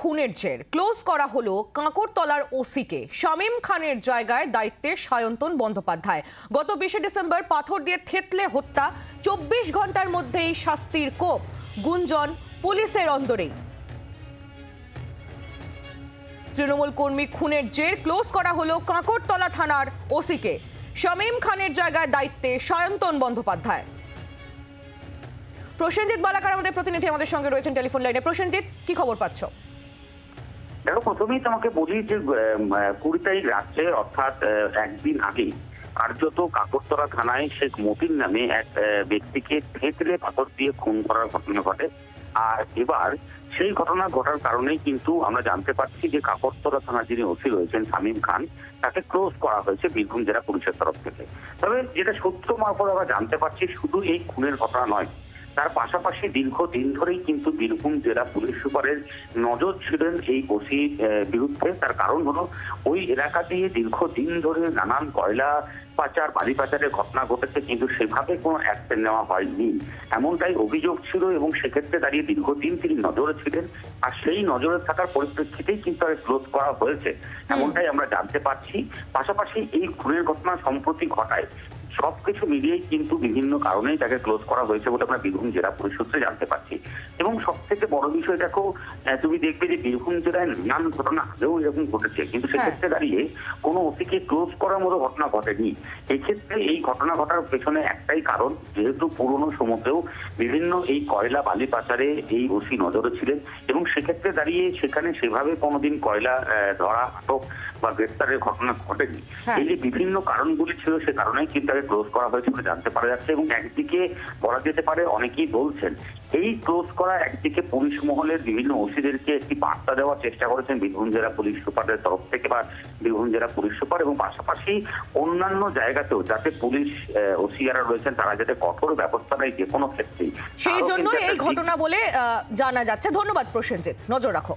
খুনের জের ক্লোজ করা হলো কাঁকরতলার ওসিকে। শামীম খানের জায়গায় দায়িত্বে সায়ন্তন বন্দ্যোপাধ্যায়। গত 20 ডিসেম্বর পাথর দিয়ে থেতলে হত্যা, 24 ঘন্টার মধ্যেই শাস্তির কোপ। গুঞ্জন পুলিশের অন্দরেই। তৃণমূল কর্মী খুনের জের ক্লোজ করা হলো কাঁকরতলা থানার ওসিকে। শামীম খানের জায়গায় দায়িত্বে সায়ন্তন বন্দ্যোপাধ্যায়। প্রসেনজিৎ বালাকার আমাদের প্রতিনিধি আমাদের সঙ্গে রয়েছেন টেলিফোন লাইনে। প্রসেনজিৎ, কি খবর পাচ্ছ? দেখো, প্রথমেই তোমাকে বলি যে 20 তারিখ রাত্রে অর্থাৎ একদিন আগে কার্যত কাকরতলা থানায় শেখ মতিন নামে এক ব্যক্তিকে থেতলে পাথর দিয়ে খুন করার ঘটনা ঘটে। আর এবার সেই ঘটনা ঘটার কারণেই কিন্তু আমরা জানতে পারছি যে কাকরতলা থানার যিনি ওসি রয়েছেন শামীম খান, তাকে ক্লোজ করা হয়েছে বীরভূম জেলা পুলিশের তরফ থেকে। তবে যেটা সূত্র মারফত আমরা জানতে পারছি, শুধু এই খুনের ঘটনা নয়, তার পাশাপাশি দীর্ঘদিন ধরেই কিন্তু বীরভূম জেলা পুলিশ সুপারের নজর ছিলেন এই ওসির বিরুদ্ধে। তার কারণ হলো ওই এলাকা দিয়ে দীর্ঘদিন ধরে নানান কয়লা পাচার, বালি পাচারের ঘটনা ঘটেছে, কিন্তু সেভাবে কোনো অ্যাকশন নেওয়া হয়নি, এমনটাই অভিযোগ ছিল। এবং সেক্ষেত্রে দাঁড়িয়ে দীর্ঘদিন তিনি নজরে ছিলেন, আর সেই নজরে থাকার পরিপ্রেক্ষিতেই কিন্তু তাকে ক্লোজ করা হয়েছে, এমনটাই আমরা জানতে পারছি। পাশাপাশি এই খুনের ঘটনা সম্প্রতি ঘটায় সবকিছু মিলিয়েই কিন্তু বিভিন্ন কারণেই তাকে ক্লোজ করা হয়েছে বলে আমরা বীরভূম জেলা পুলিশ সূত্রে জানতে পারছি। এবং সব থেকে বড় বিষয় দেখো, তুমি দেখবে যে বীরভূম জেলায় নানান ঘটনা আগেও এরকম ঘটেছে, কিন্তু সেক্ষেত্রে দাঁড়িয়ে কোনো ওসিকে ক্লোজ করার মতো ঘটনা ঘটেনি। এক্ষেত্রে এই ঘটনা ঘটার পেছনে একটাই কারণ, যেহেতু পুরনো সময়তেও বিভিন্ন এই কয়লা বালি পাচারে এই ওসি নজরে ছিলেন, এবং সেক্ষেত্রে দাঁড়িয়ে সেখানে সেভাবে কোনোদিন কয়লা ধরা, আটক বা গ্রেপ্তারের ঘটনা ঘটেনি। এই যে বিভিন্ন কারণগুলি ছিল, সে কারণেই কিন্তু তাকে ক্লোজ করা হয়েছে বলে জানতে পারা যাচ্ছে। এবং একদিকে বলা যেতে পারে, অনেকেই বলছেন এই ক্লোজ করা একদিকে পুলিশ মহলের বিভিন্ন ওসিদেরকে একটি বার্তা দেওয়ার চেষ্টা করেছেন বীরভূম জেলা পুলিশ সুপারের তরফ থেকে বা বীরভূম জেলা পুলিশ সুপার, এবং পাশাপাশি অন্যান্য জায়গাতেও যাতে পুলিশ ওসিয়ারা রয়েছেন তারা যাতে কঠোর ব্যবস্থা নেয় যে কোনো ক্ষেত্রেই, সেই জন্য এই ঘটনা বলে জানা যাচ্ছে। ধন্যবাদ প্রসেনজিৎ, নজর রাখো।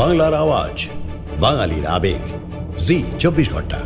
বাংলার আওয়াজ, বাঙালির আবেগ, জি 24 ঘন্টা।